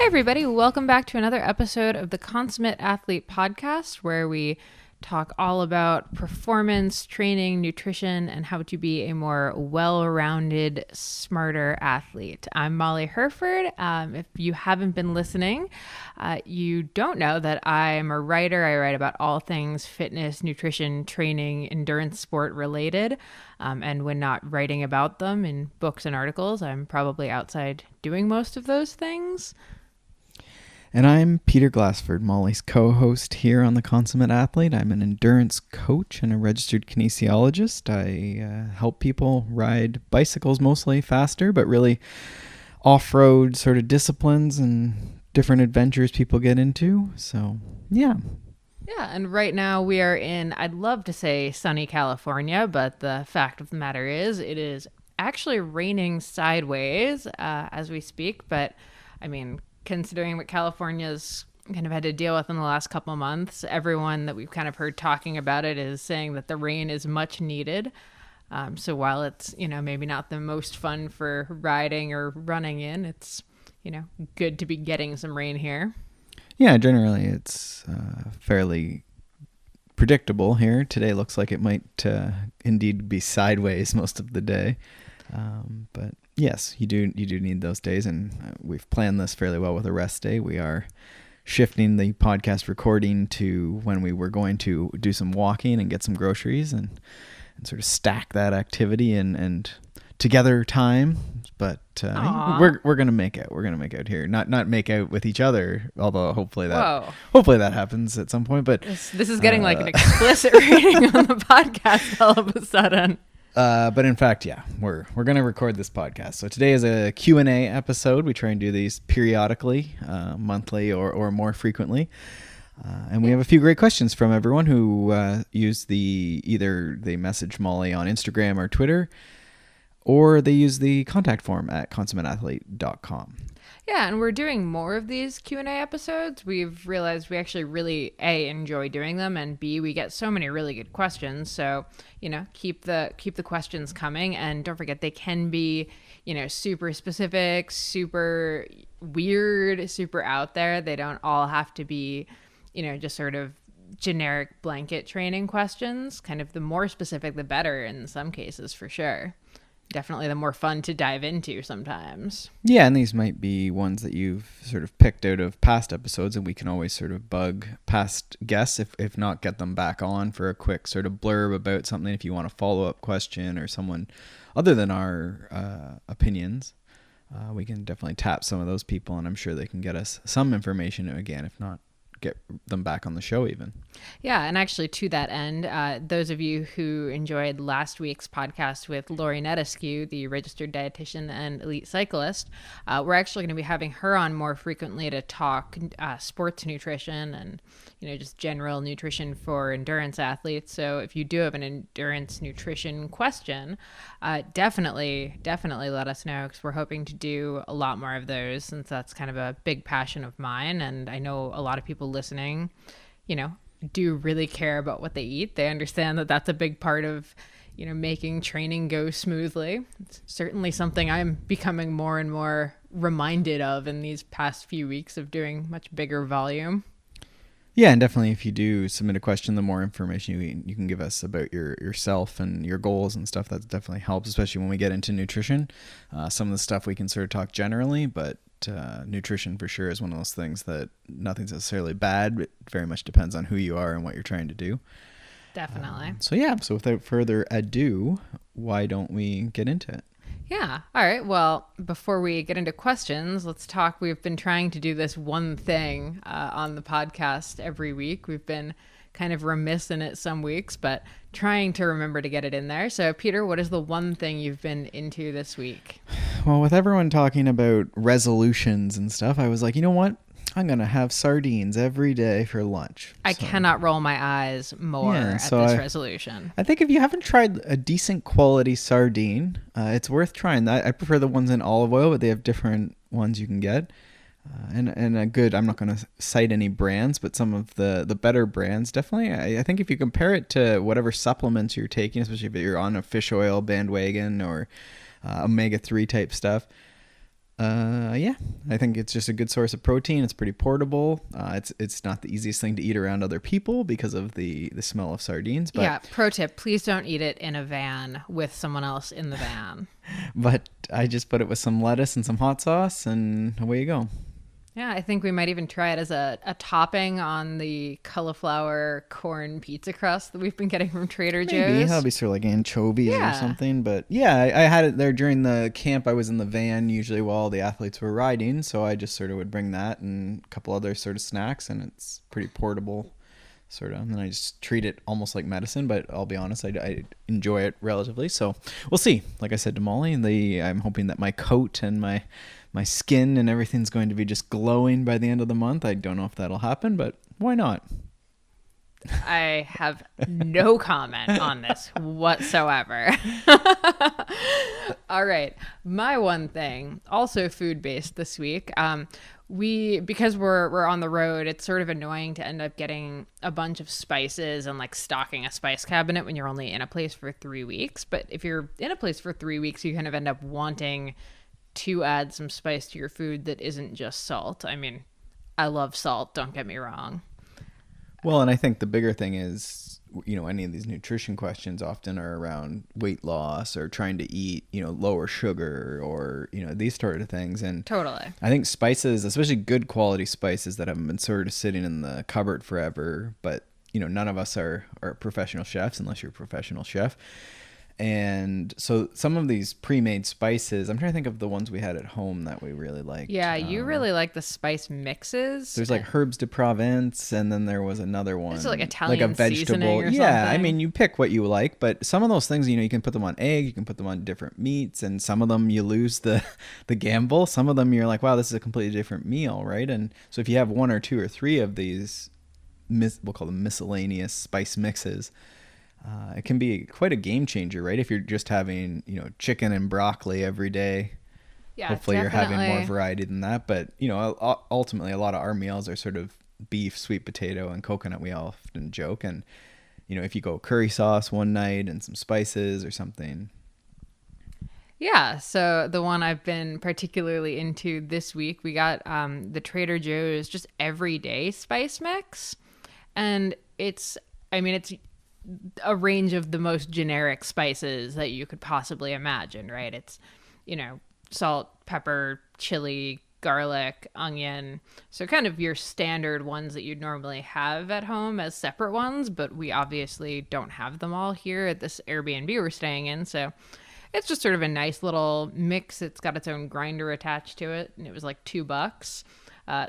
Hey everybody, welcome back to another episode of the Consummate Athlete Podcast, where we talk all about performance, training, nutrition, and how to be a more well-rounded, smarter athlete. I'm Molly Herford. If you haven't been listening, you don't know that I am a writer. I write about all things fitness, nutrition, training, endurance sport related. And when not writing about them in books and articles, I'm probably outside doing most of those things. And I'm Peter Glassford, Molly's co-host here on The Consummate Athlete. I'm an endurance coach and a registered kinesiologist. I help people ride bicycles mostly faster, but really off-road sort of disciplines and different adventures people get into. So, yeah. Yeah, and right now we are in, I'd love to say sunny California, but the fact of the matter is it is actually raining sideways as we speak. But, I mean, considering what California's kind of had to deal with in the last couple of months, everyone that we've kind of heard talking about it is saying that the rain is much needed. So while it's, maybe not the most fun for riding or running in, it's, good to be getting some rain here. Yeah, generally it's fairly predictable here. Today looks like it might indeed be sideways most of the day. But yes, you do need those days, and we've planned this fairly well with a rest day. We are shifting the podcast recording to when we were going to do some walking and get some groceries and sort of stack that activity and together time. But we're gonna make out. We're gonna make out here. Not make out with each other, although hopefully that happens at some point. But this is getting like an explicit rating on the podcast all of a sudden. But in fact, yeah, we're going to record this podcast. So today is a Q&A episode. We try and do these periodically, monthly or more frequently. And we have a few great questions from everyone who either they message Molly on Instagram or Twitter, or they use the contact form at consummateathlete.com. Yeah, and we're doing more of these Q&A episodes. We've realized we actually really, A, enjoy doing them, and B, we get so many really good questions. So, keep the questions coming, and don't forget they can be, super specific, super weird, super out there. They don't all have to be, just sort of generic blanket training questions. Kind of the more specific, the better in some cases, for sure. Definitely the more fun to dive into sometimes. Yeah, and these might be ones that you've sort of picked out of past episodes, and we can always sort of bug past guests, if not get them back on for a quick sort of blurb about something if you want a follow-up question or someone other than our opinions. We can definitely tap some of those people, and I'm sure they can get us some information again, if not get them back on the show even. Yeah, and actually to that end, those of you who enjoyed last week's podcast with Lori Netescu, the registered dietitian and elite cyclist, we're actually going to be having her on more frequently to talk sports nutrition and just general nutrition for endurance athletes. So if you do have an endurance nutrition question, definitely let us know, because we're hoping to do a lot more of those, since that's kind of a big passion of mine, and I know a lot of people listening do really care about what they eat. They understand that that's a big part of making training go smoothly. It's certainly something I'm becoming more and more reminded of in these past few weeks of doing much bigger volume. Yeah, and definitely if you do submit a question, the more information you can give us about yourself and your goals and stuff, that definitely helps, especially when we get into nutrition. Some of the stuff we can sort of talk generally, but nutrition for sure is one of those things that nothing's necessarily bad. It very much depends on who you are and what you're trying to do. Definitely. So without further ado, why don't we get into it? Yeah. All right. Well, before we get into questions, let's talk. We've been trying to do this one thing on the podcast every week. We've been kind of remiss in it some weeks, but trying to remember to get it in there. So, Peter, what is the one thing you've been into this week? Well, with everyone talking about resolutions and stuff, I was like, you know what? I'm going to have sardines every day for lunch. I cannot roll my eyes more at this resolution. I think if you haven't tried a decent quality sardine, it's worth trying. I prefer the ones in olive oil, but they have different ones you can get. And a good, I'm not going to cite any brands, but some of the better brands, definitely. I think if you compare it to whatever supplements you're taking, especially if you're on a fish oil bandwagon or omega-3 type stuff, Yeah, I think it's just a good source of protein. It's pretty portable. It's not the easiest thing to eat around other people because of the smell of sardines. But Yeah, pro tip, please don't eat it in a van with someone else in the van. but I just put it with some lettuce and some hot sauce, and away you go. Yeah, I think we might even try it as a topping on the cauliflower corn pizza crust that we've been getting from Trader Maybe Joe's. that'll be sort of like anchovies or Yeah. something. But yeah, I had it there during the camp. I was in the van usually while the athletes were riding, so I just sort of would bring that and a couple other sort of snacks, and it's pretty portable, sort of. And I just treat it almost like medicine. But I'll be honest, I enjoy it relatively. So we'll see. Like I said to Molly, I'm hoping that my coat and my skin and everything's going to be just glowing by the end of the month. I don't know if that'll happen, but why not? I have no comment on this whatsoever. All right. My one thing, also food based this week. Because we're on the road, it's sort of annoying to end up getting a bunch of spices and like stocking a spice cabinet when you're only in a place for 3 weeks. But if you're in a place for 3 weeks, you kind of end up wanting to add some spice to your food that isn't just salt. I mean, I love salt, don't get me wrong. Well, and I think the bigger thing is, any of these nutrition questions often are around weight loss or trying to eat, lower sugar or, these sort of things. And Totally. I think spices, especially good quality spices that haven't been sort of sitting in the cupboard forever, but, none of us are professional chefs unless you're a professional chef. And so some of these pre-made spices, I'm trying to think of the ones we had at home that we really liked. Yeah, you really like the spice mixes. There's like herbs de Provence, and then there was another one. Is it like Italian like a vegetable? seasoning or Yeah, I something? mean, you pick what you like, but some of those things, you can put them on egg, you can put them on different meats, and some of them you lose the the gamble. Some of them you're like, wow, this is a completely different meal, right? And so if you have one or two or three of these, we'll call them miscellaneous spice mixes. It can be quite a game changer, right? If you're just having, chicken and broccoli every day. Yeah, Hopefully you're having more definitely. variety than that. But, ultimately a lot of our meals are sort of beef, sweet potato, and coconut. We often joke. And, if you go curry sauce one night and some spices or something. Yeah, so the one I've been particularly into this week, we got the Trader Joe's just everyday spice mix. And it's a range of the most generic spices that you could possibly imagine, right? It's, salt, pepper, chili, garlic, onion. So kind of your standard ones that you'd normally have at home as separate ones, but we obviously don't have them all here at this Airbnb we're staying in. So it's just sort of a nice little mix. It's got its own grinder attached to it, and it was like $2.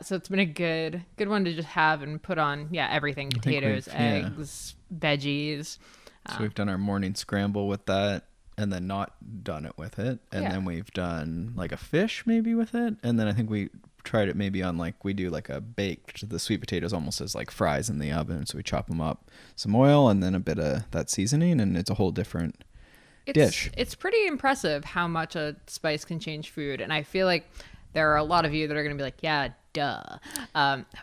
So it's been a good one to just have and put on, everything: potatoes, eggs, veggies. So we've done our morning scramble with that, and then not done it with it. And then we've done like a fish maybe with it. And then I think we tried it maybe on we do like a baked, the sweet potatoes almost as like fries in the oven. So we chop them up, some oil, and then a bit of that seasoning, and it's a whole different dish. It's pretty impressive how much a spice can change food. And I feel like there are a lot of you that are going to be like, yeah, duh.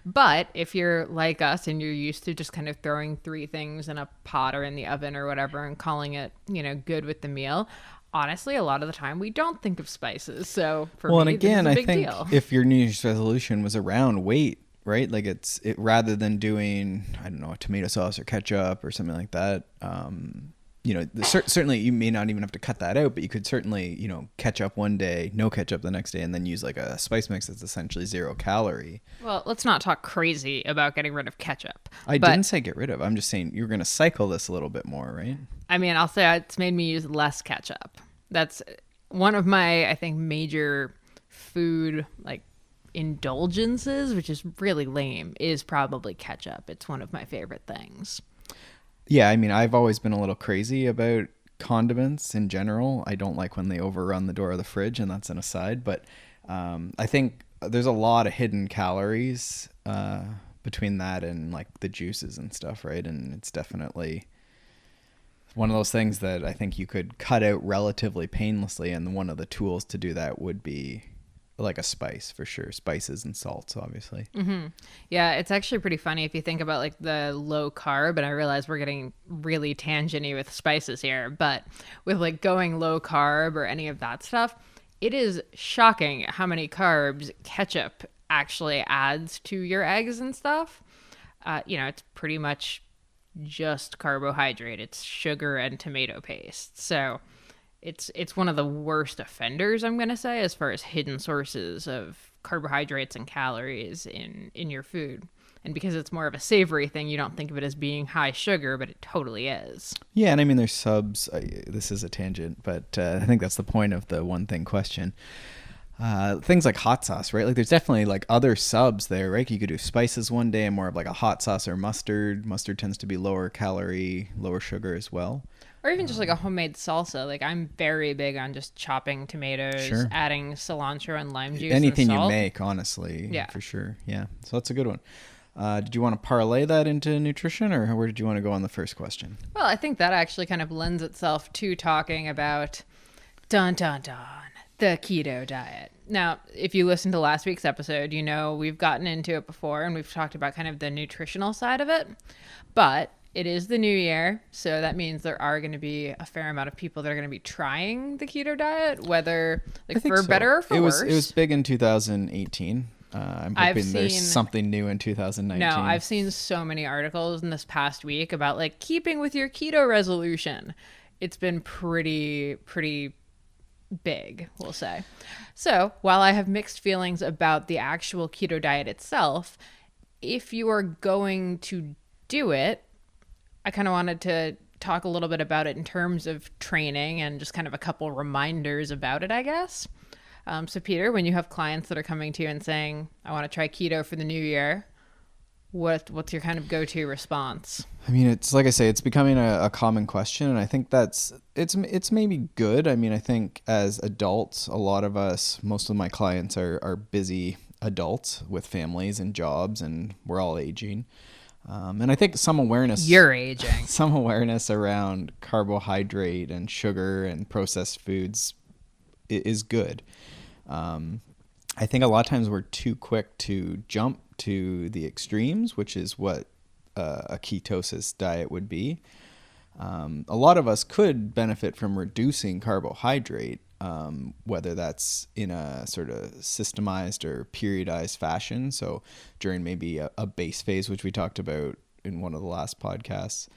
But if you're like us and you're used to just kind of throwing 3 things in a pot or in the oven or whatever and calling it, good with the meal, honestly, a lot of the time we don't think of spices. So for me, and again, this is a I big think deal. if your New Year's resolution was around weight, right? Like rather than doing, I don't know, a tomato sauce or ketchup or something like that, certainly you may not even have to cut that out, but you could certainly, ketchup one day, no ketchup the next day, and then use like a spice mix that's essentially 0 calorie. Well, let's not talk crazy about getting rid of ketchup. I didn't say get rid of. I'm just saying you're going to cycle this a little bit more, right? I mean, I'll say it's made me use less ketchup. That's one of my, I think, major food indulgences, which is really lame, is probably ketchup. It's one of my favorite things. Yeah, I mean, I've always been a little crazy about condiments in general. I don't like when they overrun the door of the fridge, and that's an aside. But I think there's a lot of hidden calories between that and like the juices and stuff, right? And it's definitely one of those things that I think you could cut out relatively painlessly. And one of the tools to do that would be like a spice, for sure. Spices and salts, obviously. Mm-hmm. Yeah, it's actually pretty funny if you think about like the low carb, and I realize we're getting really tangenty with spices here, but with like going low carb or any of that stuff, it is shocking how many carbs ketchup actually adds to your eggs and stuff. It's pretty much just carbohydrate. It's sugar and tomato paste. So it's one of the worst offenders, I'm going to say, as far as hidden sources of carbohydrates and calories in your food. And because it's more of a savory thing, you don't think of it as being high sugar, but it totally is. Yeah, and I mean, there's subs. This is a tangent, but I think that's the point of the one thing question. Things like hot sauce, right? Like there's definitely like other subs there, right? You could do spices one day and more of like a hot sauce or mustard. Mustard tends to be lower calorie, lower sugar as well. Or even just like a homemade salsa. Like I'm very big on just chopping tomatoes, Sure. adding cilantro and lime juice. Anything and salt. you make, honestly, Yeah. for sure. Yeah, so that's a good one. Did you want to parlay that into nutrition, or where did you want to go on the first question? Well, I think that actually kind of lends itself to talking about dun dun dun the keto diet. Now, if you listen to last week's episode, you know we've gotten into it before and we've talked about kind of the nutritional side of it. But it is the new year, so that means there are going to be a fair amount of people that are going to be trying the keto diet, whether like for better or for worse. It was big in 2018. I'm hoping there's something new in 2019. No, I've seen so many articles in this past week about like keeping with your keto resolution. It's been pretty big, we'll say. So while I have mixed feelings about the actual keto diet itself, if you are going to do it, I kind of wanted to talk a little bit about it in terms of training and just kind of a couple reminders about it, I guess. So Peter, when you have clients that are coming to you and saying, I want to try keto for the new year, what's your kind of go-to response? I mean, it's like I say, it's becoming a common question, and I think it's maybe good. I mean, I think as adults, a lot of us, most of my clients are busy adults with families and jobs, and we're all aging. And I think some awareness. You're aging. Some awareness around carbohydrate and sugar and processed foods is good. I think a lot of times we're too quick to jump to the extremes, which is what a ketosis diet would be. A lot of us could benefit from reducing carbohydrate, whether that's in a sort of systemized or periodized fashion. So during maybe a base phase, which we talked about in one of the last podcasts,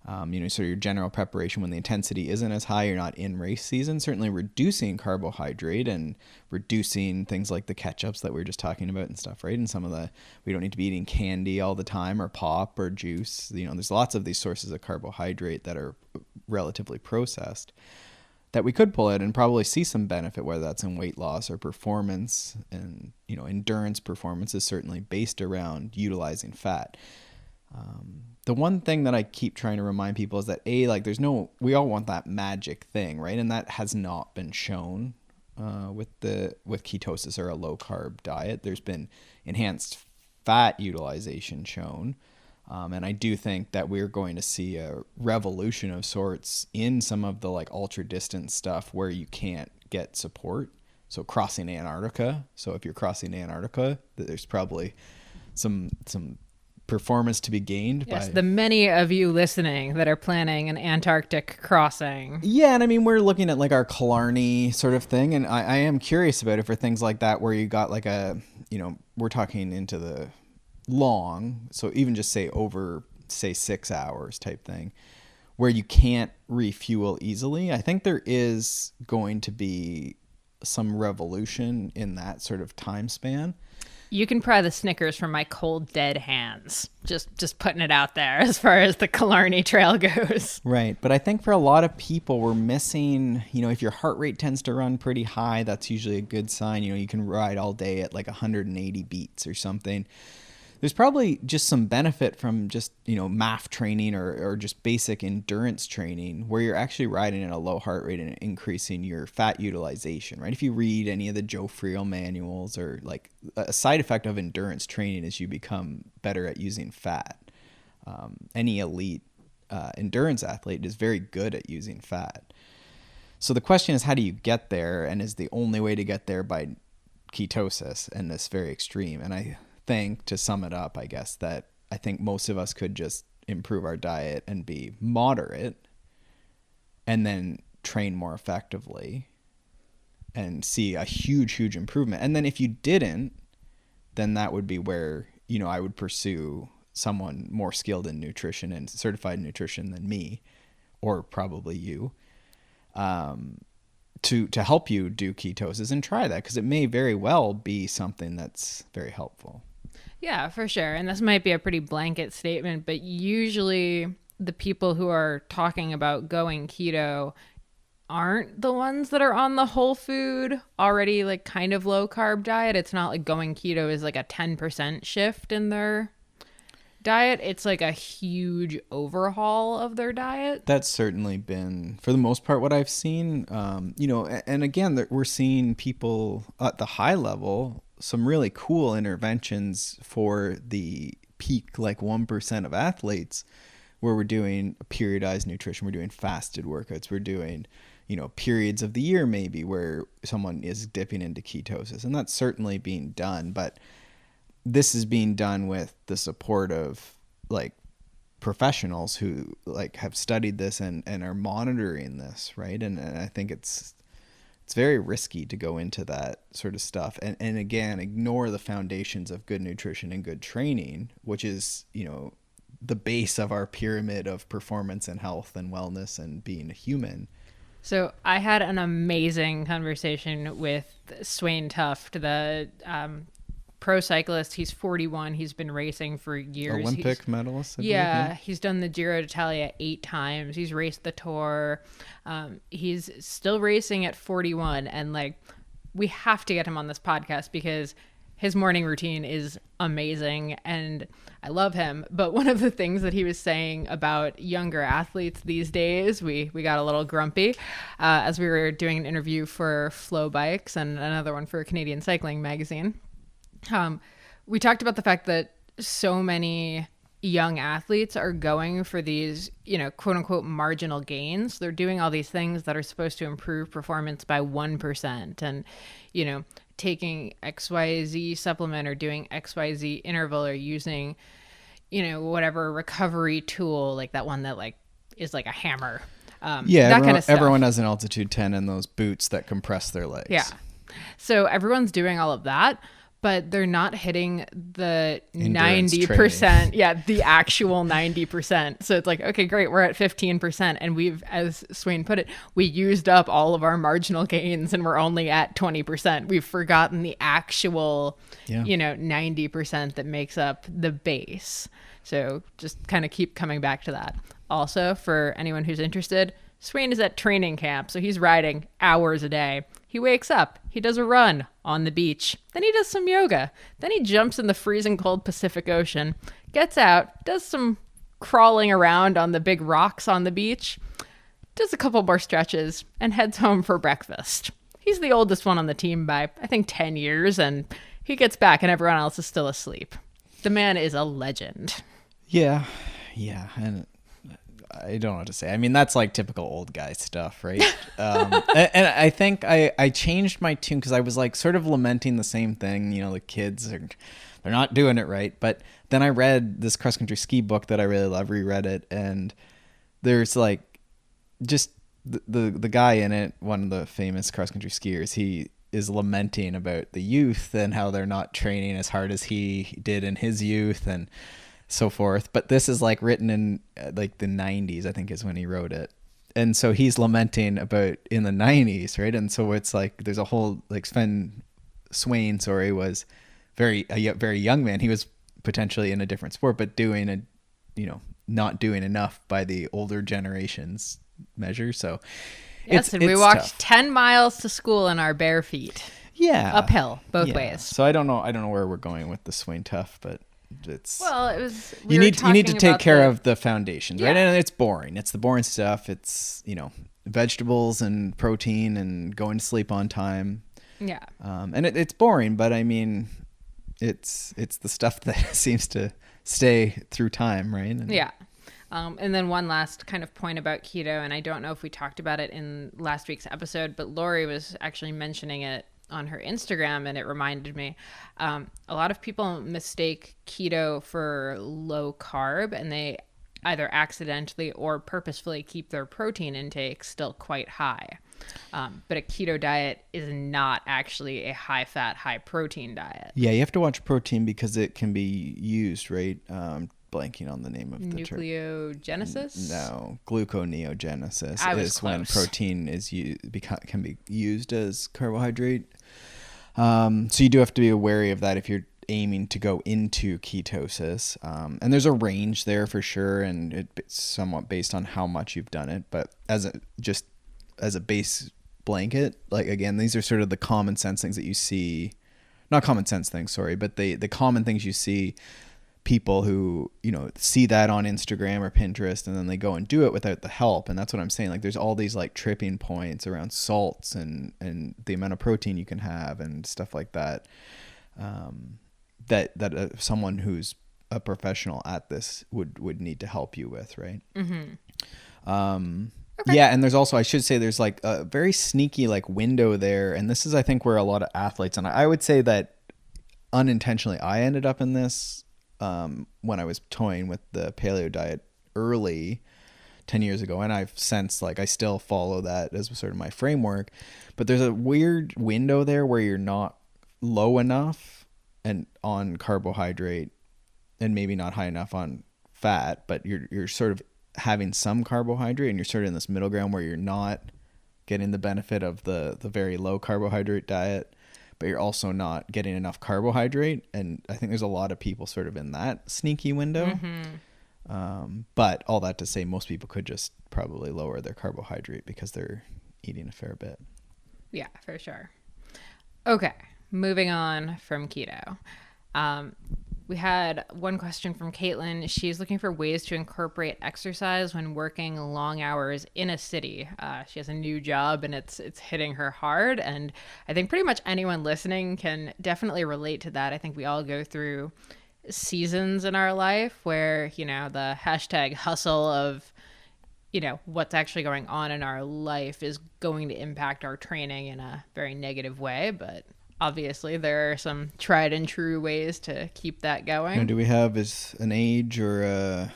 sort of your general preparation when the intensity isn't as high, you're not in race season, certainly reducing carbohydrate and reducing things like the ketchups that we were just talking about and stuff, right? And we don't need to be eating candy all the time or pop or juice. There's lots of these sources of carbohydrate that are relatively processed that we could pull out and probably see some benefit, whether that's in weight loss or performance. And, endurance performance is certainly based around utilizing fat. The one thing that I keep trying to remind people is that we all want that magic thing, right? And that has not been shown with ketosis or a low carb diet. There's been enhanced fat utilization shown. And I do think that we're going to see a revolution of sorts in some of the like ultra distance stuff where you can't get support. So crossing Antarctica. So if you're crossing Antarctica, there's probably some performance to be gained. Yes, the many of you listening that are planning an Antarctic crossing. Yeah, and I mean, we're looking at like our Killarney sort of thing, and I am curious about it for things like that where you got like we're talking into the long, so even just say over, say 6 hours type thing, where you can't refuel easily. I think there is going to be some revolution in that sort of time span. You can pry the Snickers from my cold, dead hands. Just putting it out there as far as the Killarney Trail goes. Right. But I think for a lot of people, we're missing, if your heart rate tends to run pretty high, that's usually a good sign. You can ride all day at like 180 beats or something. There's probably just some benefit from just, MAF training or just basic endurance training where you're actually riding at a low heart rate and increasing your fat utilization, right? If you read any of the Joe Friel manuals, or like a side effect of endurance training is you become better at using fat. Any elite endurance athlete is very good at using fat. So the question is, how do you get there? And is the only way to get there by ketosis and this very extreme? And I think, to sum it up, I guess, that I think most of us could just improve our diet and be moderate and then train more effectively and see a huge improvement. And then if you didn't, then that would be where, you know, I would pursue someone more skilled in nutrition and certified nutrition than me, or probably you, to help you do ketosis and try that, because it may very well be something that's very helpful. Yeah, for sure. And this might be a pretty blanket statement, but usually the people who are talking about going keto aren't the ones that are on the whole food, already like kind of low carb diet. It's not like going keto is like a 10% shift in their diet. It's like a huge overhaul of their diet. That's certainly been, for the most part, what I've seen. You know, and again, we're seeing people at the high level, some really cool interventions for the peak, like 1% of athletes, where we're doing periodized nutrition, we're doing fasted workouts, we're doing, you know, periods of the year maybe where someone is dipping into ketosis, and that's certainly being done. But this is being done with the support of like professionals who like have studied this and are monitoring this, right? And I think it's very risky to go into that sort of stuff and again ignore the foundations of good nutrition and good training, which is, you know, the base of our pyramid of performance and health and wellness and being a human. So I had an amazing conversation with Swain Tuft, the pro cyclist. He's 41. He's been racing for years. Olympic medalist. Yeah, he's done the Giro d'Italia 8 times. He's raced the Tour. He's still racing at 41. And like, we have to get him on this podcast because his morning routine is amazing and I love him. But one of the things that he was saying about younger athletes these days, we got a little grumpy as we were doing an interview for Flow Bikes and another one for Canadian Cycling Magazine. We talked about the fact that so many young athletes are going for these, you know, quote unquote marginal gains. They're doing all these things that are supposed to improve performance by 1%. And, you know, taking XYZ supplement or doing XYZ interval or using, you know, whatever recovery tool, like that one that like is like a hammer. That kind of stuff. Everyone has an altitude 10 and those boots that compress their legs. Yeah. So everyone's doing all of that, but they're not hitting the Endurance 90%. training. Yeah, the actual 90%. So it's like, okay, great, we're at 15%. And we've, as Swain put it, we used up all of our marginal gains and we're only at 20%. We've forgotten the actual, you know, 90% that makes up the base. So just kind of keep coming back to that. Also, for anyone who's interested, Swain is at training camp, so he's riding hours a day. He wakes up, he does a run on the beach, then he does some yoga, then he jumps in the freezing cold Pacific Ocean, gets out, does some crawling around on the big rocks on the beach, does a couple more stretches, and heads home for breakfast. He's the oldest one on the team by, I think, 10 years, and he gets back and everyone else is still asleep. The man is a legend. Yeah, and I don't know what to say. I mean, that's like typical old guy stuff, right? And I think I changed my tune because I was like sort of lamenting the same thing. You know, the kids they're not doing it right. But then I read this cross country ski book that I really love. Reread it, and there's like just the guy in it, one of the famous cross country skiers. He is lamenting about the youth and how they're not training as hard as he did in his youth and so forth. But this is like written in like the 90s, I think is when he wrote it. And so he's lamenting about in the 90s, right? And so it's like there's a whole like Swain, was a very young man. He was potentially in a different sport, but doing a, you know, not doing enough by the older generation's measure. So yes, and we walked tough. 10 miles to school in our bare feet. Yeah. Uphill both ways. So I don't know where we're going with the Swain Tuff, but it's you need to take care of the foundations, right? And it's boring. It's the boring stuff. It's, you know, vegetables and protein and going to sleep on time. Yeah. And it's boring, but I mean, it's the stuff that seems to stay through time, right? Yeah. And then one last kind of point about keto, and I don't know if we talked about it in last week's episode, but Lori was actually mentioning it on her Instagram, and it reminded me. A lot of people mistake keto for low carb, and they either accidentally or purposefully keep their protein intake still quite high. But a keto diet is not actually a high fat, high protein diet. Yeah, you have to watch protein because it can be used, right? Blanking on the name of the term. Nucleogenesis? No, gluconeogenesis I was is when close. protein is can be used as carbohydrate. So you do have to be wary of that if you're aiming to go into ketosis. And there's a range there for sure, and it's somewhat based on how much you've done it. But as a base blanket, like again, these are sort of the common sense things that you see. Not common sense things, sorry, but the common things you see people who, see that on Instagram or Pinterest and then they go and do it without the help. And that's what I'm saying. Like there's all these like tripping points around salts and the amount of protein you can have and stuff like that. That someone who's a professional at this would need to help you with, right? Mm-hmm. Okay. Yeah, and there's also, I should say, there's like a very sneaky like window there, and this is, I think, where a lot of athletes, and I would say that unintentionally I ended up in this when I was toying with the paleo diet early 10 years ago, and I've since, like, I still follow that as sort of my framework, but there's a weird window there where you're not low enough and on carbohydrate and maybe not high enough on fat, but you're sort of having some carbohydrate, and you're sort of in this middle ground where you're not getting the benefit of the very low carbohydrate diet, but you're also not getting enough carbohydrate. And I think there's a lot of people sort of in that sneaky window. Mm-hmm. But all that to say, most people could just probably lower their carbohydrate because they're eating a fair bit. Yeah, for sure. Okay, moving on from keto. We had one question from Caitlin. She's looking for ways to incorporate exercise when working long hours in a city. She has a new job and it's hitting her hard. And I think pretty much anyone listening can definitely relate to that. I think we all go through seasons in our life where, the hashtag hustle of, what's actually going on in our life is going to impact our training in a very negative way. But obviously, there are some tried and true ways to keep that going. Do we have an age or a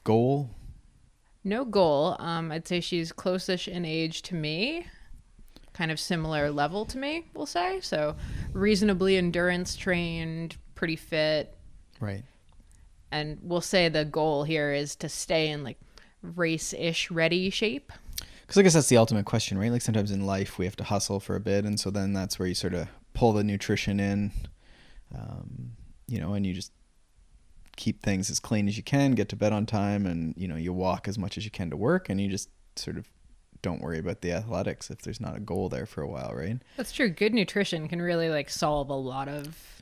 goal? No goal. I'd say she's close-ish in age to me, kind of similar level to me, we'll say. So reasonably endurance trained, pretty fit. Right. And we'll say the goal here is to stay in like race-ish ready shape. Because I guess that's the ultimate question, right? Like sometimes in life we have to hustle for a bit, and so then that's where you sort of pull the nutrition in, and you just keep things as clean as you can, get to bed on time, and you walk as much as you can to work, and you just sort of don't worry about the athletics if there's not a goal there for a while, right? That's true. Good nutrition can really like solve a lot of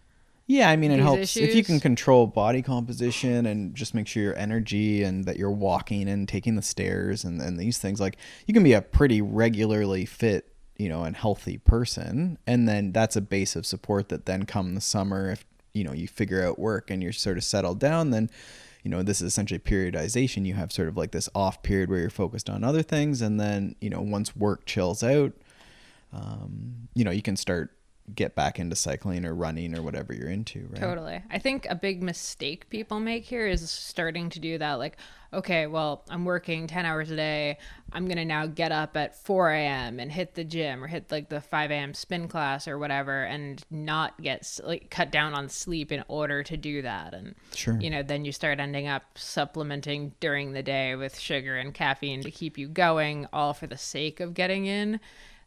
Yeah, I mean, it helps issues. if you can control body composition and just make sure your energy and that you're walking and taking the stairs and these things. Like, you can be a pretty regularly fit, and healthy person, and then that's a base of support that then come the summer, if you figure out work and you're sort of settled down, then this is essentially periodization. You have sort of like this off period where you're focused on other things, and then once work chills out, you can get back into cycling or running or whatever you're into, right? Totally. I think a big mistake people make here is starting to do that. Like, okay, well, I'm working 10 hours a day. I'm going to now get up at 4 a.m. and hit the gym or hit like the 5 a.m. spin class or whatever, and not cut down on sleep in order to do that. And, sure. Then you start ending up supplementing during the day with sugar and caffeine to keep you going, all for the sake of getting in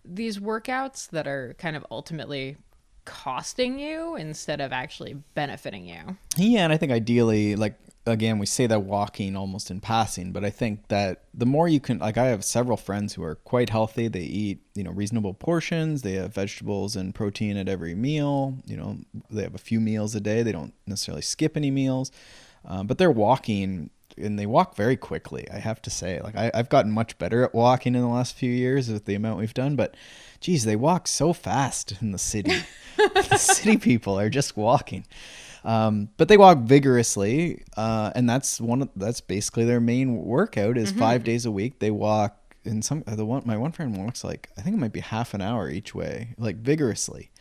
these workouts that are kind of ultimately costing you instead of actually benefiting you. Yeah, and I think ideally, like, again, we say that walking almost in passing, but I think that the more you can, like, I have several friends who are quite healthy. They eat, reasonable portions. They have vegetables and protein at every meal. They have a few meals a day. They don't necessarily skip any meals, but they're walking, and they walk very quickly, I have to say. Like, I've gotten much better at walking in the last few years with the amount we've done, but geez, they walk so fast in the city. The city people are just walking. But they walk vigorously, and that's basically their main workout is 5 days a week. They walk, and my one friend walks like, I think it might be half an hour each way, like vigorously.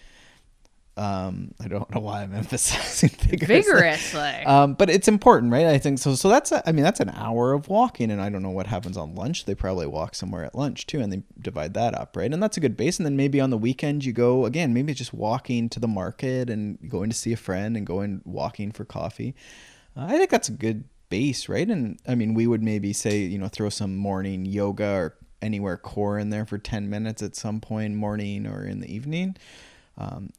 I don't know why I'm emphasizing Vigorously. but it's important, right? I think so. So that's that's an hour of walking, and I don't know what happens on lunch. They probably walk somewhere at lunch too, and they divide that up, right? And that's a good base. And then maybe on the weekend you go again, maybe just walking to the market and going to see a friend and going walking for coffee. I think that's a good base, right? And I mean, we would maybe say, throw some morning yoga or anywhere core in there for 10 minutes at some point, morning or in the evening.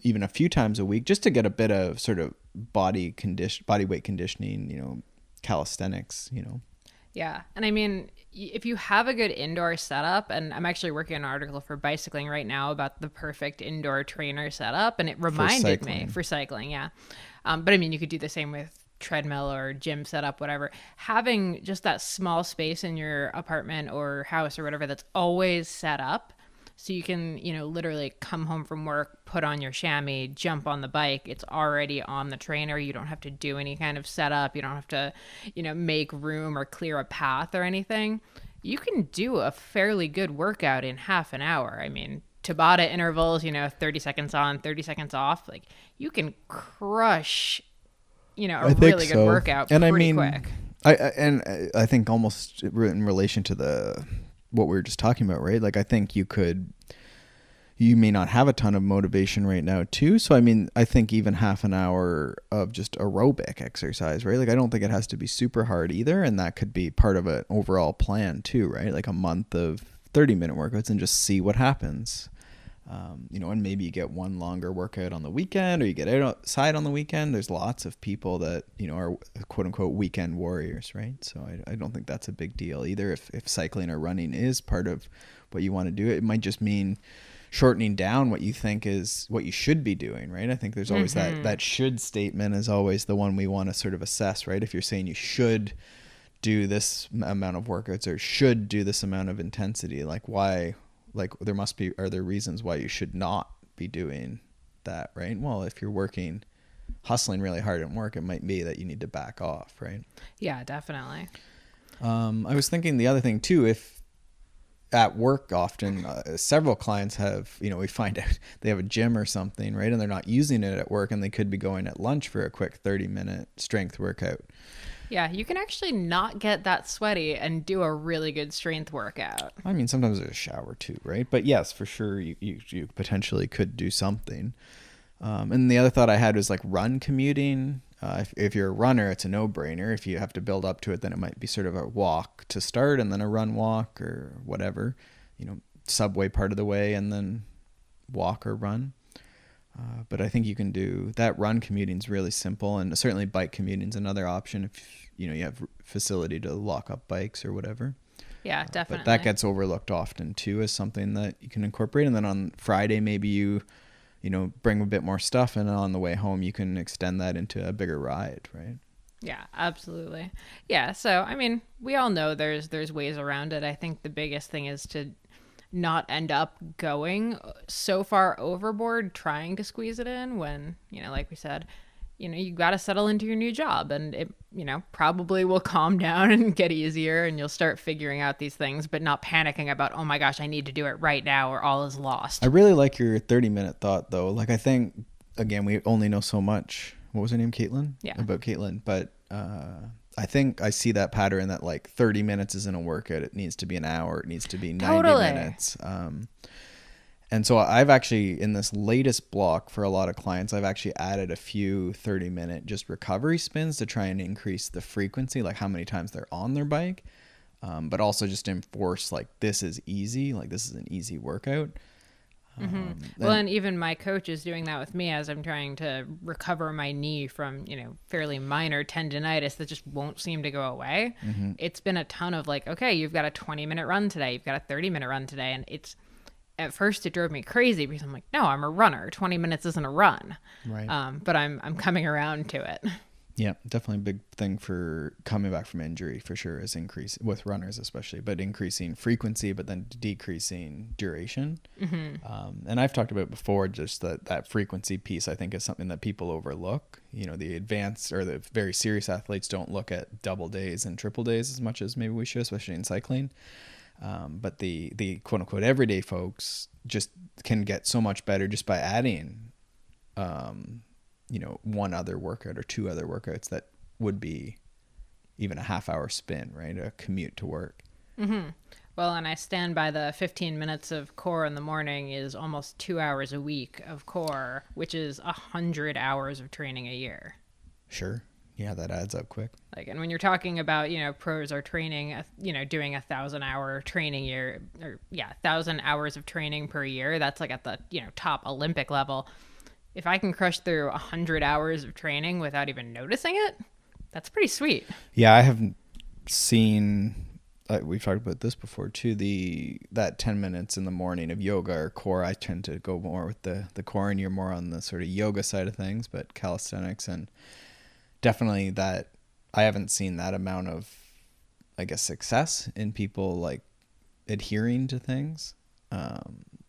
Even a few times a week, just to get a bit of sort of body weight conditioning, calisthenics. Yeah. And I mean, if you have a good indoor setup, and I'm actually working on an article for bicycling right now about the perfect indoor trainer setup, and it reminded me for cycling. Yeah. But I mean, you could do the same with treadmill or gym setup, whatever. Having just that small space in your apartment or house or whatever that's always set up, so you can, literally come home from work, put on your chamois, jump on the bike. It's already on the trainer. You don't have to do any kind of setup. You don't have to, make room or clear a path or anything. You can do a fairly good workout in half an hour. I mean, Tabata intervals, 30 seconds on, 30 seconds off. Like, you can crush, a really good workout pretty quick. I think almost in relation to what we were just talking about, right? Like, I think you may not have a ton of motivation right now too. So, I mean, I think even half an hour of just aerobic exercise, right? Like, I don't think it has to be super hard either. And that could be part of an overall plan too, right? Like a month of 30-minute workouts and just see what happens. And maybe you get one longer workout on the weekend, or you get outside on the weekend. There's lots of people that, are quote unquote weekend warriors, right? So I don't think that's a big deal either. If cycling or running is part of what you want to do, it might just mean shortening down what you think is what you should be doing, right? I think there's always that should statement is always the one we want to sort of assess, right? If you're saying you should do this amount of workouts or should do this amount of intensity, like why? Like, are there reasons why you should not be doing that, right? Well, if you're hustling really hard at work, it might be that you need to back off, right? Yeah, definitely. I was thinking the other thing too, if at work often, several clients have, we find out they have a gym or something, right? And they're not using it at work, and they could be going at lunch for a quick 30-minute strength workout. Yeah, you can actually not get that sweaty and do a really good strength workout. I mean, sometimes there's a shower too, right? But yes, for sure, you potentially could do something. And the other thought I had was like run commuting. If you're a runner, it's a no-brainer. If you have to build up to it, then it might be sort of a walk to start and then a run walk or whatever, subway part of the way and then walk or run. But I think you can do that. Run commuting is really simple, and certainly bike commuting is another option if you have facility to lock up bikes or whatever. Yeah, definitely. But that gets overlooked often too as something that you can incorporate. And then on Friday, maybe you bring a bit more stuff, and on the way home you can extend that into a bigger ride, right? Yeah, absolutely. Yeah, so I mean, we all know there's ways around it. I think the biggest thing is to not end up going so far overboard trying to squeeze it in when, like we said, you got to settle into your new job, and it, probably will calm down and get easier, and you'll start figuring out these things, but not panicking about, oh my gosh, I need to do it right now or all is lost. I really like your 30-minute thought though. Like, I think, again, we only know so much. What was her name? Caitlin? Yeah. About Caitlin. But, I think I see that pattern that like 30 minutes isn't a workout. It needs to be an hour. It needs to be 90 minutes. And so I've actually, in this latest block for a lot of clients, I've actually added a few 30-minute just recovery spins to try and increase the frequency, like how many times they're on their bike, but also just enforce like this is easy, like this is an easy workout. Well, and even my coach is doing that with me as I'm trying to recover my knee from, fairly minor tendonitis that just won't seem to go away. It's been a ton of like, okay, you've got a 20-minute run today. You've got a 30-minute run today. And at first it drove me crazy because I'm like, no, I'm a runner. 20 minutes isn't a run. Right. But I'm coming around to it. Yeah, definitely a big thing for coming back from injury for sure is increase with runners especially, but increasing frequency, but then decreasing duration. And I've talked about before just that frequency piece. I think is something that people overlook. The advanced or the very serious athletes don't look at double days and triple days as much as maybe we should, especially in cycling. But the quote unquote everyday folks just can get so much better just by adding one other workout or two other workouts that would be even a half-hour spin, right? A commute to work. Mm-hmm. Well, and I stand by the 15 minutes of core in the morning is almost 2 hours a week of core, which is 100 hours of training a year. Sure. Yeah, that adds up quick. Like, and when you're talking about, pros are training, doing 1,000-hour training year, or 1,000 hours of training per year, that's like at the, top Olympic level. If I can crush through 100 hours of training without even noticing it, that's pretty sweet. Yeah, I haven't seen, we've talked about this before too, that 10 minutes in the morning of yoga or core. I tend to go more with the core, and you're more on the sort of yoga side of things, but calisthenics, and definitely that I haven't seen that amount of, I guess, success in people like adhering to things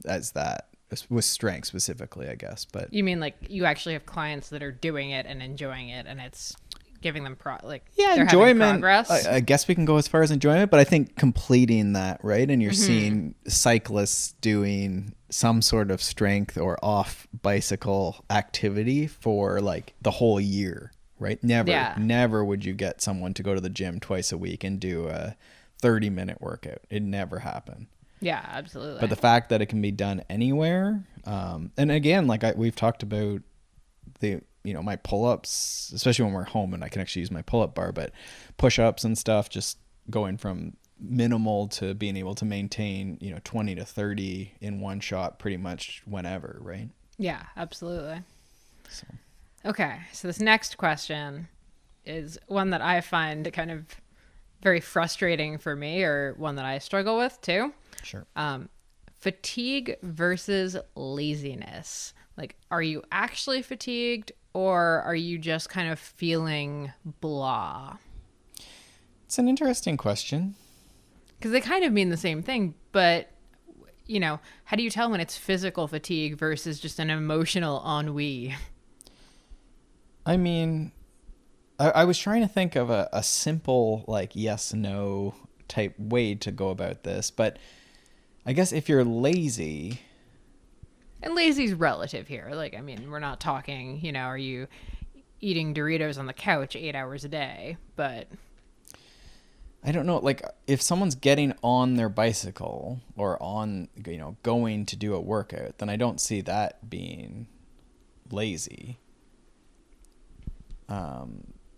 as that with strength specifically, I guess. But you mean like you actually have clients that are doing it and enjoying it, and it's giving them enjoyment. Progress. I guess we can go as far as enjoyment, but I think completing that, right? And you're seeing cyclists doing some sort of strength or off bicycle activity for like the whole year, right? Never would you get someone to go to the gym twice a week and do a 30-minute workout. It never happened. Yeah, absolutely. But the fact that it can be done anywhere, and again, like we've talked about my pull-ups, especially when we're home and I can actually use my pull-up bar, but push-ups and stuff, just going from minimal to being able to maintain, 20 to 30 in one shot pretty much whenever, right? Yeah, absolutely. So. Okay, so this next question is one that I find kind of very frustrating for me, or one that I struggle with too. Sure. Fatigue versus laziness. Like, are you actually fatigued, or are you just kind of feeling blah? It's an interesting question. Because they kind of mean the same thing, but, how do you tell when it's physical fatigue versus just an emotional ennui? I mean, I was trying to think of a simple, like, yes, no type way to go about this, but I guess if you're lazy... And lazy's relative here. Like, I mean, we're not talking, are you eating Doritos on the couch 8 hours a day? But I don't know. Like, if someone's getting on their bicycle or on, going to do a workout, then I don't see that being lazy.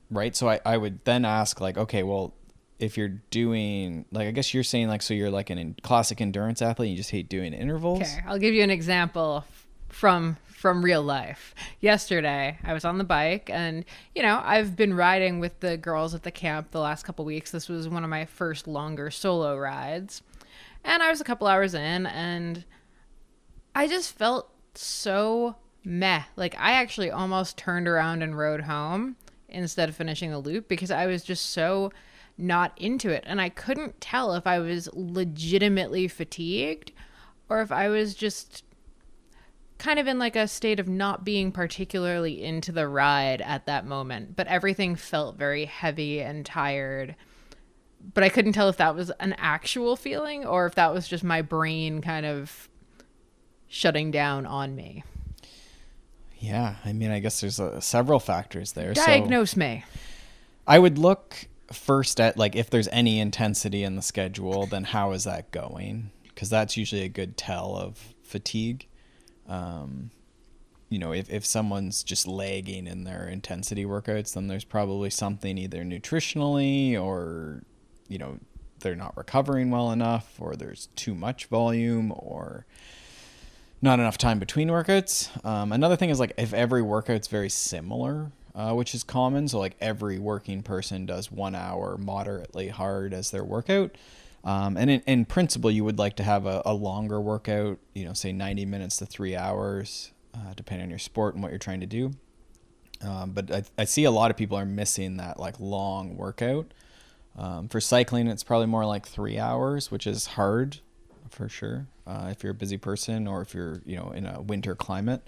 Right? So I would then ask, like, okay, well, if you're doing, like, I guess you're saying, like, so you're like classic endurance athlete, you just hate doing intervals? Okay, I'll give you an example from real life. Yesterday, I was on the bike, and, I've been riding with the girls at the camp the last couple weeks. This was one of my first longer solo rides. And I was a couple hours in, and I just felt so meh. Like, I actually almost turned around and rode home instead of finishing the loop, because I was just so not into it. And I couldn't tell if I was legitimately fatigued or if I was just kind of in like a state of not being particularly into the ride at that moment. But everything felt very heavy and tired. But I couldn't tell if that was an actual feeling or if that was just my brain kind of shutting down on me. Yeah, I mean, I guess there's several factors there. Diagnose me. I would look first at, like, if there's any intensity in the schedule, then how is that going? Because that's usually a good tell of fatigue. If someone's just lagging in their intensity workouts, then there's probably something either nutritionally or, they're not recovering well enough, or there's too much volume, or not enough time between workouts. Another thing is, like, if every workout's very similar, which is common. So, like, every working person does 1 hour moderately hard as their workout. And in principle, you would like to have a longer workout, say 90 minutes to 3 hours, depending on your sport and what you're trying to do. But I see a lot of people are missing that, like, long workout. For cycling, it's probably more like 3 hours, which is hard for sure. If you're a busy person or if you're, in a winter climate.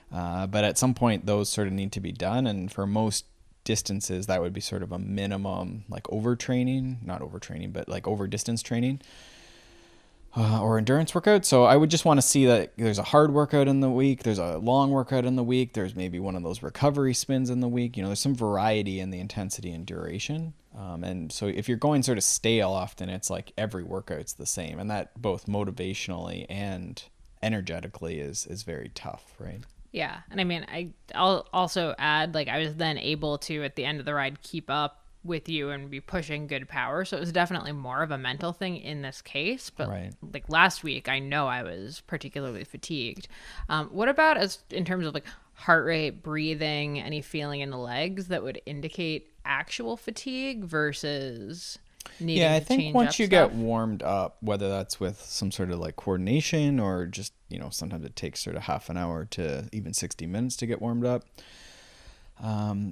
But at some point, those sort of need to be done. And for most distances, that would be sort of a minimum, like, not overtraining, but like over distance training. or endurance workout. So I would just want to see that there's a hard workout in the week, there's a long workout in the week, there's maybe one of those recovery spins in the week. There's some variety in the intensity and duration. And so if you're going sort of stale often, it's like every workout's the same. And that both motivationally and energetically is very tough, right? Yeah. And I mean, I'll also add, like, I was then able to, at the end of the ride, keep up with you and be pushing good power. So it was definitely more of a mental thing in this case. But Right. like last week, I know I was particularly fatigued. What about as in terms of like heart rate, breathing, any feeling in the legs that would indicate actual fatigue versus needing Yeah, I to think change once up you stuff? get warmed up, whether that's with some sort of like coordination or just, sometimes it takes sort of half an hour to even 60 minutes to get warmed up.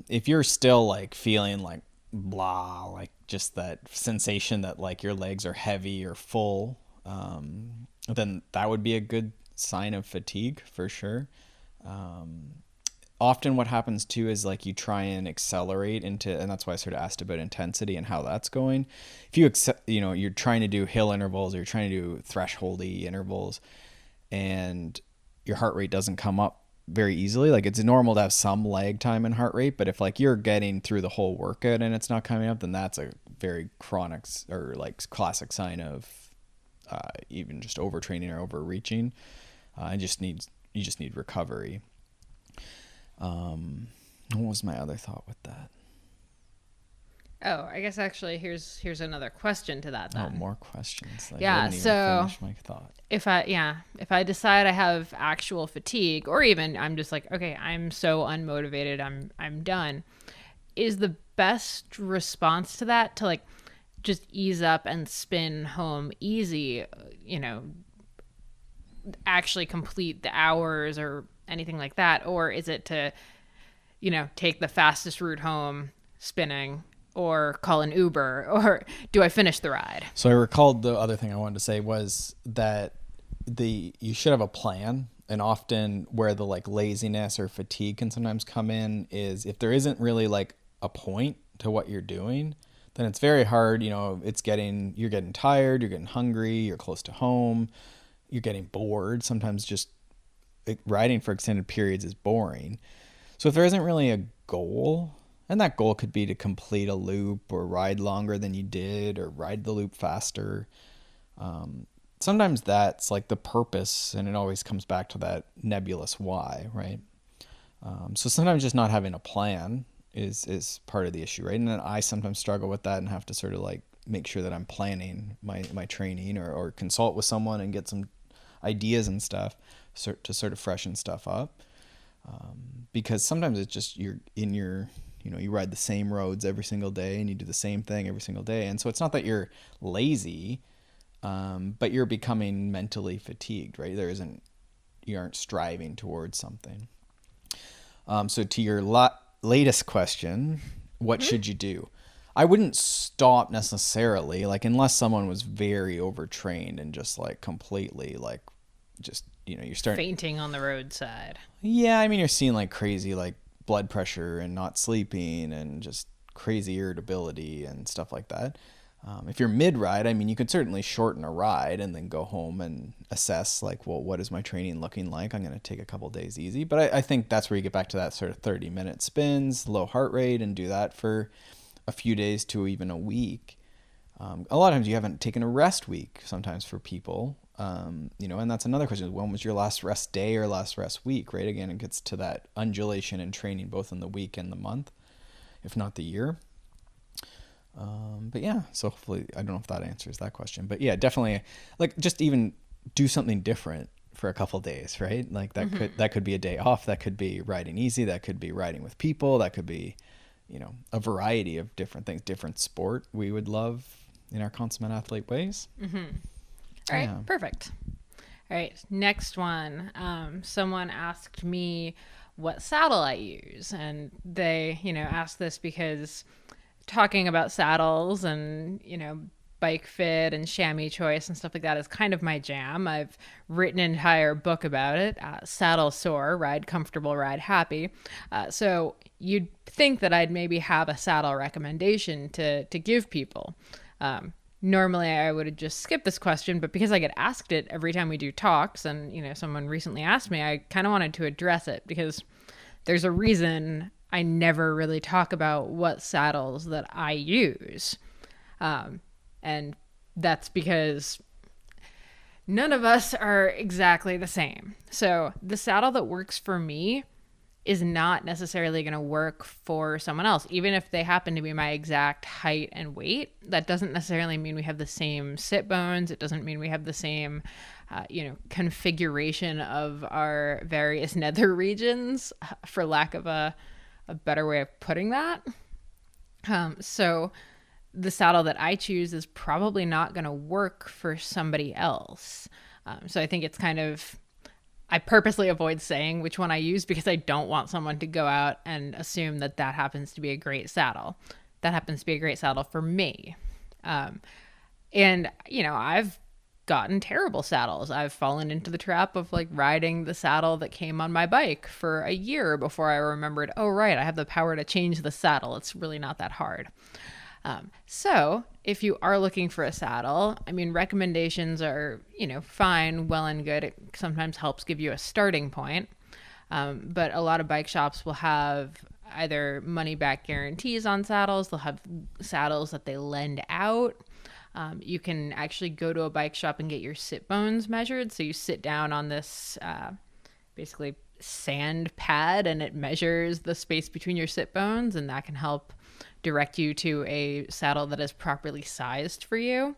If you're still like feeling like blah, like just that sensation that like your legs are heavy or full, then that would be a good sign of fatigue for sure. Often what happens too is like you try and accelerate into, and that's why I sort of asked about intensity and how that's going. If you're trying to do hill intervals or you're trying to do thresholdy intervals and your heart rate doesn't come up very easily, like it's normal to have some lag time in heart rate, but if like you're getting through the whole workout and it's not coming up, then that's a very chronic or like classic sign of even just overtraining or overreaching. You just need recovery. What was my other thought with that? Oh, I guess actually here's another question to that then. Oh, more questions. Yeah, I didn't even so finish my thought. if I decide I have actual fatigue, or even I'm just like, okay, I'm so unmotivated, I'm done, is the best response to that to like just ease up and spin home easy, actually complete the hours or anything like that? Or is it to, take the fastest route home spinning or call an Uber, or do I finish the ride? So I recalled the other thing I wanted to say was that you should have a plan. And often where the like laziness or fatigue can sometimes come in is if there isn't really like a point to what you're doing, then it's very hard. You're getting tired, you're getting hungry, you're close to home, you're getting bored. Sometimes just riding for extended periods is boring. So if there isn't really a goal, and that goal could be to complete a loop or ride longer than you did or ride the loop faster, sometimes that's like the purpose, and it always comes back to that nebulous why, right? So sometimes just not having a plan is part of the issue, right? And then I sometimes struggle with that and have to sort of like make sure that I'm planning my training or consult with someone and get some ideas and stuff to sort of freshen stuff up. Because sometimes it's just you ride the same roads every single day and you do the same thing every single day. And so it's not that you're lazy, but you're becoming mentally fatigued, right? You aren't striving towards something. So to your latest question, what should you do? I wouldn't stop necessarily, like unless someone was very overtrained and just like completely like just, you're starting Fainting on the roadside. Yeah, I mean, you're seeing like crazy like blood pressure and not sleeping and just crazy irritability and stuff like that. If you're mid-ride, I mean, you could certainly shorten a ride and then go home and assess like, well, what is my training looking like? I'm going to take a couple days easy. But I think that's where you get back to that sort of 30-minute spins, low heart rate, and do that for a few days to even a week. A lot of times you haven't taken a rest week sometimes for people. And that's another question. When was your last rest day or last rest week, right? Again, it gets to that undulation in training, both in the week and the month, if not the year. But yeah, so hopefully, I don't know if that answers that question, but yeah, definitely like just even do something different for a couple days, right? Like that could be a day off. That could be riding easy. That could be riding with people. That could be, a variety of different things, different sport we would love in our consummate athlete ways. All right, perfect. All right, next one. Someone asked me what saddle I use, and they, asked this because talking about saddles and, bike fit and chamois choice and stuff like that is kind of my jam. I've written an entire book about it, Saddle Sore, Ride Comfortable, Ride Happy. So you'd think that I'd maybe have a saddle recommendation to give people. normally I would have just skipped this question, but because I get asked it every time we do talks, and someone recently asked me, I kind of wanted to address it because there's a reason I never really talk about what saddles that I use. And that's because none of us are exactly the same. So the saddle that works for me is not necessarily going to work for someone else. Even if they happen to be my exact height and weight, that doesn't necessarily mean we have the same sit bones. It doesn't mean we have the same, configuration of our various nether regions, for lack of a better way of putting that. So the saddle that I choose is probably not going to work for somebody else. So I think it's I purposely avoid saying which one I use because I don't want someone to go out and assume that happens to be a great saddle. That happens to be a great saddle for me. And, I've gotten terrible saddles. I've fallen into the trap of riding the saddle that came on my bike for a year before I remembered, oh, right, I have the power to change the saddle. It's really not that hard. So if you are looking for a saddle, recommendations are, fine, well and good. It sometimes helps give you a starting point. But a lot of bike shops will have either money back guarantees on saddles. They'll have saddles that they lend out. You can actually go to a bike shop and get your sit bones measured. So you sit down on this, basically sand pad, and it measures the space between your sit bones, and that can help direct you to a saddle that is properly sized for you.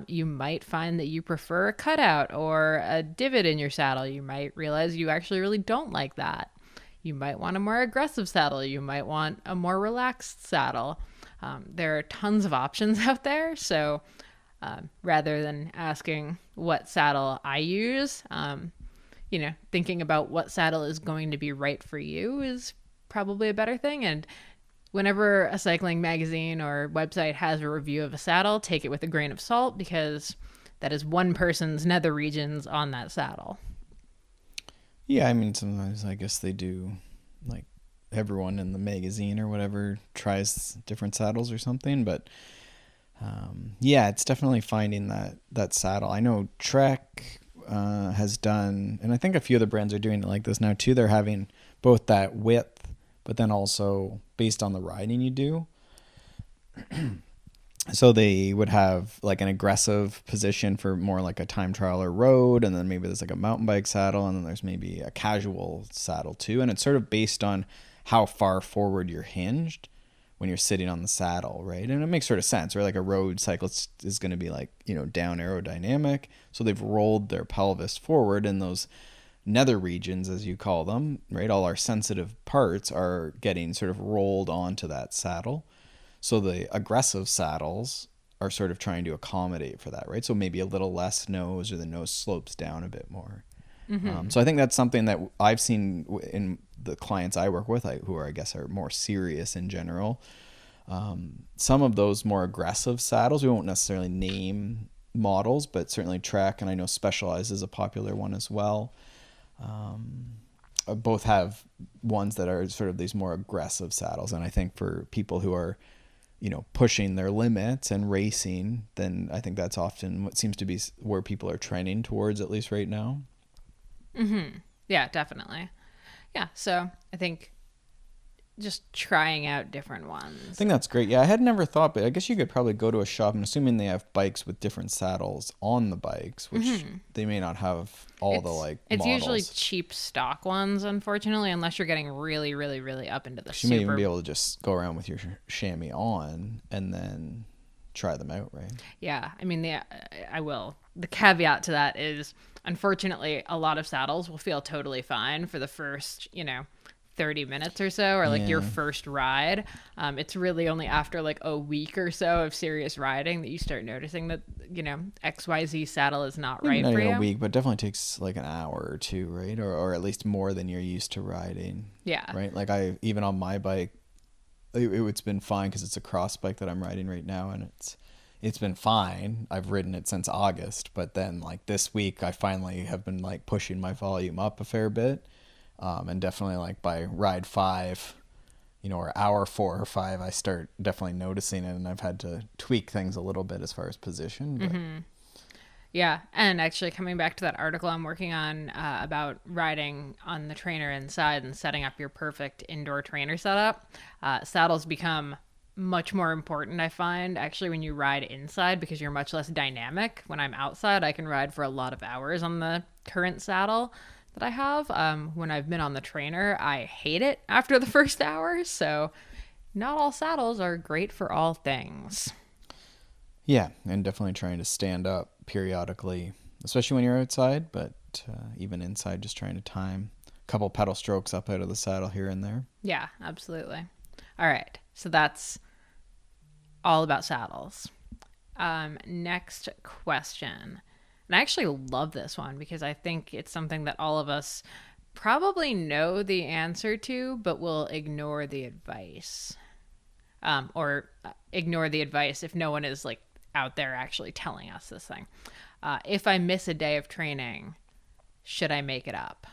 You might find that you prefer a cutout or a divot in your saddle. You might realize you actually really don't like that. You might want a more aggressive saddle. You might want a more relaxed saddle. There are tons of options out there. So rather than asking what saddle I use, thinking about what saddle is going to be right for you is probably a better thing. And whenever a cycling magazine or website has a review of a saddle, take it with a grain of salt because that is one person's nether regions on that saddle. Yeah, sometimes I guess they do, everyone in the magazine or whatever tries different saddles or something, but yeah, it's definitely finding that saddle. I know Trek has done, and I think a few other brands are doing it like this now too. They're having both that width, but then also based on the riding you do. So they would have an aggressive position for more like a time trial or road, and then maybe there's a mountain bike saddle, and then there's maybe a casual saddle too. And it's sort of based on how far forward you're hinged when you're sitting on the saddle, right? And it makes sort of sense, right? Like a road cyclist is going to be down aerodynamic. So they've rolled their pelvis forward, and those nether regions, as you call them, right? All our sensitive parts are getting sort of rolled onto that saddle. So the aggressive saddles are sort of trying to accommodate for that, right? So maybe a little less nose, or the nose slopes down a bit more. Mm-hmm. So I think that's something that I've seen in the clients I work with, who are, I guess, are more serious in general. Some of those more aggressive saddles, we won't necessarily name models, but certainly Trek, and I know Specialized is a popular one as well. Both have ones that are sort of these more aggressive saddles. And I think for people who are, pushing their limits and racing, then I think that's often what seems to be where people are trending towards, at least right now. Mm-hmm. Yeah, definitely. Yeah. So I think just trying out different ones. I think that's great. Yeah, I had never thought, but I guess you could probably go to a shop, and assuming they have bikes with different saddles on the bikes, which they may not have all It's models. Usually cheap stock ones, unfortunately, unless you're getting really, really, really up into the You may even be able to just go around with your chamois on and then try them out, right? Yeah, I will. The caveat to that is, unfortunately, a lot of saddles will feel totally fine for the first, 30 minutes or so, or your first ride. It's really only after a week or so of serious riding that you start noticing that, XYZ saddle is not right for you. Not even a week, but definitely takes an hour or two, right? Or at least more than you're used to riding. Yeah. Right? Even on my bike, it's been fine because it's a cross bike that I'm riding right now, and it's been fine. I've ridden it since August, but then this week I finally have been pushing my volume up a fair bit. And definitely by ride 5, or hour 4 or 5, I start definitely noticing it, and I've had to tweak things a little bit as far as position. But Yeah, and actually coming back to that article I'm working on about riding on the trainer inside and setting up your perfect indoor trainer setup, saddles become much more important, I find, actually, when you ride inside because you're much less dynamic. When I'm outside, I can ride for a lot of hours on the current saddle that I have. When I've been on the trainer, I hate it after the first hour, so not all saddles are great for all things. yeah, and definitely trying to stand up periodically, especially when you're outside, but even inside, just trying to time a couple pedal strokes up out of the saddle here and there. Yeah, absolutely. All right, so that's all about saddles. Next question. And I actually love this one because I think it's something that all of us probably know the answer to, but will ignore the advice. Or ignore the advice if no one is like out there actually telling us this thing. If I miss a day of training, should I make it up?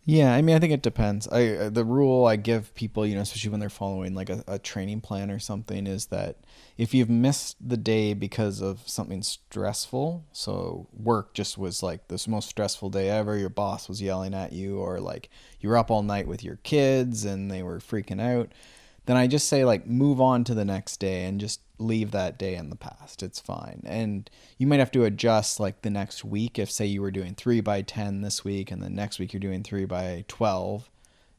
Yeah, I mean, I think it depends. The rule I give people, especially when they're following like a training plan or something, is that if you've missed the day because of something stressful, so work just was like this most stressful day ever, your boss was yelling at you, or like you were up all night with your kids and they were freaking out, then I just say like move on to the next day and just leave that day in the past. It's fine. And you might have to adjust like the next week. If say you were doing 3x10 this week and then next week you're doing 3x12,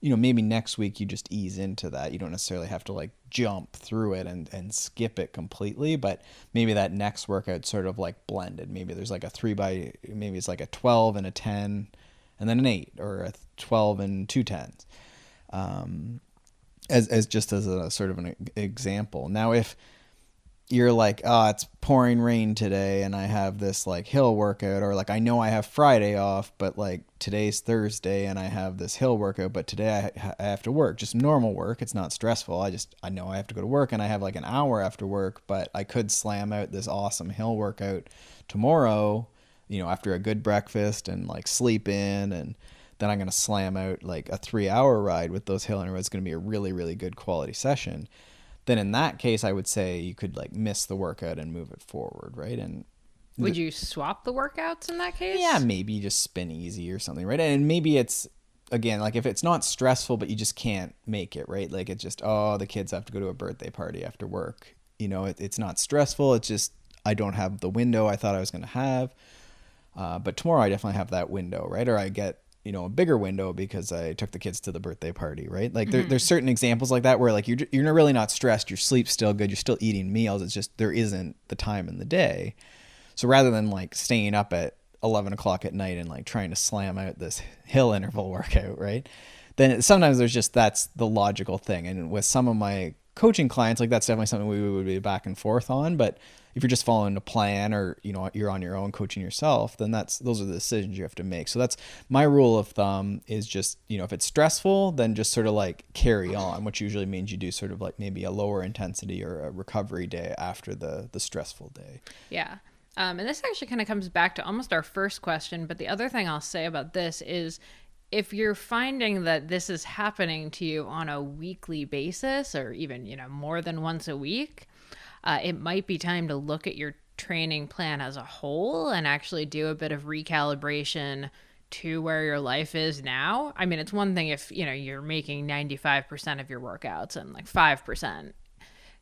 maybe next week you just ease into that. You don't necessarily have to like jump through it and skip it completely, but maybe that next workout sort of like blended. Maybe there's like maybe it's like a 12 and a 10 and then an 8, or a 12 and 2 10s. As just as a sort of an example. Now, if you're like, it's pouring rain today and I have this like hill workout, or like I know I have Friday off, but like today's Thursday and I have this hill workout, but today I have to work, just normal work. It's not stressful. I know I have to go to work and I have like an hour after work, but I could slam out this awesome hill workout tomorrow, after a good breakfast and like sleep in, and then I'm going to slam out like a 3-hour ride with those hill intervals. It's going to be a really, really good quality session. Then in that case, I would say you could like miss the workout and move it forward, right? And would you swap the workouts in that case? Yeah, maybe just spin easy or something, right? And maybe it's, again, like if it's not stressful, but you just can't make it, right? Like it's just, the kids have to go to a birthday party after work. It's not stressful. It's just, I don't have the window I thought I was going to have. But tomorrow I definitely have that window, right? Or I get, a bigger window because I took the kids to the birthday party, right? Like there's certain examples like that where like you're really not stressed. Your sleep's still good. You're still eating meals. It's just there isn't the time in the day. So rather than like staying up at 11 o'clock at night and like trying to slam out this hill interval workout, right? Then sometimes that's the logical thing. And with some of my coaching clients, like that's definitely something we would be back and forth on. But if you're just following a plan, or you're on your own coaching yourself, then those are the decisions you have to make. So that's my rule of thumb, is just if it's stressful, then just sort of like carry on, which usually means you do sort of like maybe a lower intensity or a recovery day after the stressful day. Yeah. And this actually kind of comes back to almost our first question, but the other thing I'll say about this is, if you're finding that this is happening to you on a weekly basis, or even more than once a week, it might be time to look at your training plan as a whole and actually do a bit of recalibration to where your life is now. I mean, it's one thing if, you're making 95% of your workouts and like 5%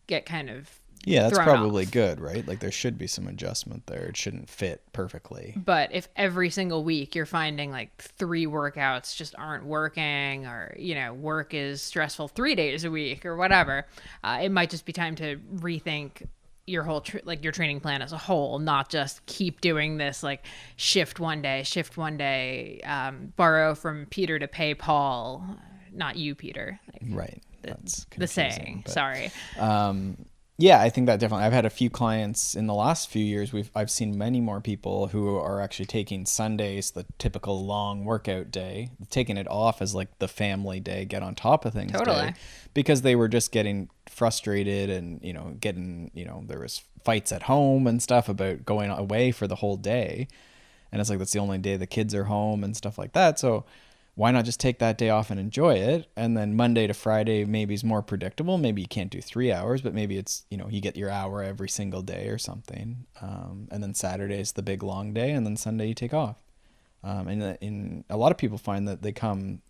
get kind of that's probably off. Good, right? Like there should be some adjustment there. It shouldn't fit perfectly. But if every single week you're finding like 3 workouts just aren't working, or, work is stressful 3 days a week or whatever, it might just be time to rethink your whole your training plan as a whole, not just keep doing this like shift one day, borrow from Peter to pay Paul, not you, Peter. Like, right. That's the saying. But, sorry. Yeah, I think that definitely. I've had a few clients in the last few years. I've seen many more people who are actually taking Sundays, the typical long workout day, taking it off as like the family day, get on top of things day, because they were just getting frustrated and getting there was fights at home and stuff about going away for the whole day, and it's like that's the only day the kids are home and stuff like that. So why not just take that day off and enjoy it? And then Monday to Friday maybe is more predictable. Maybe you can't do 3 hours, but maybe it's, you get your hour every single day or something. And then Saturday is the big long day, and then Sunday you take off. And a lot of people find that they come,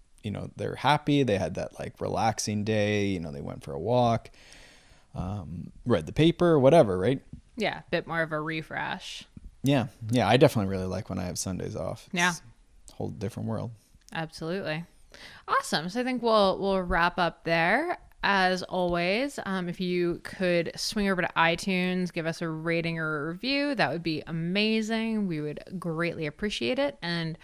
they're happy. They had that like relaxing day, they went for a walk, read the paper, whatever, right? Yeah, a bit more of a refresh. Yeah. I definitely really like when I have Sundays off. Yeah. It's a whole different world. Absolutely. Awesome. So I think we'll wrap up there. As always, if you could swing over to iTunes, give us a rating or a review, that would be amazing. We would greatly appreciate it. And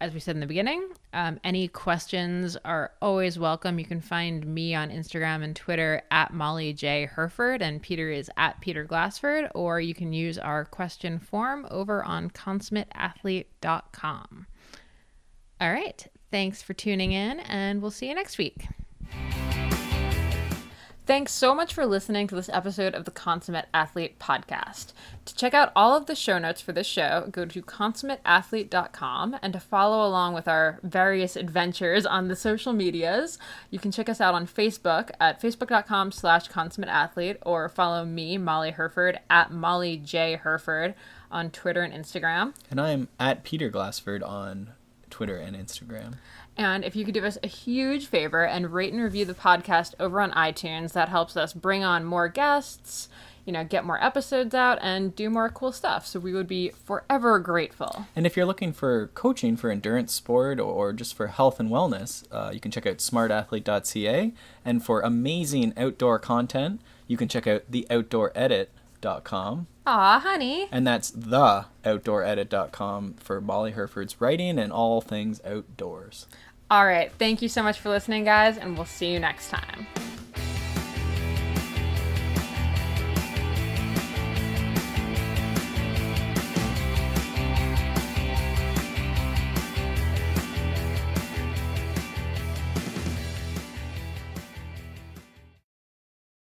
as we said in the beginning, any questions are always welcome. You can find me on Instagram and Twitter at Molly J. Herford, and Peter is at Peter Glassford, or you can use our question form over on consummateathlete.com. All right. Thanks for tuning in, and we'll see you next week. Thanks so much for listening to this episode of the Consummate Athlete podcast. To check out all of the show notes for this show, go to consummateathlete.com, and to follow along with our various adventures on the social medias, you can check us out on Facebook at facebook.com/consummateathlete, or follow me, Molly Herford, at Molly J. Herford on Twitter and Instagram. And I'm at Peter Glassford on Twitter and Instagram. And if you could do us a huge favor and rate and review the podcast over on iTunes, that helps us bring on more guests, get more episodes out, and do more cool stuff. So we would be forever grateful. And if you're looking for coaching for endurance sport or just for health and wellness, you can check out smartathlete.ca. And for amazing outdoor content, you can check out theoutdooredit.com. Aw, honey. And that's theoutdooredit.com for Molly Herford's writing and all things outdoors. All right. Thank you so much for listening, guys, and we'll see you next time.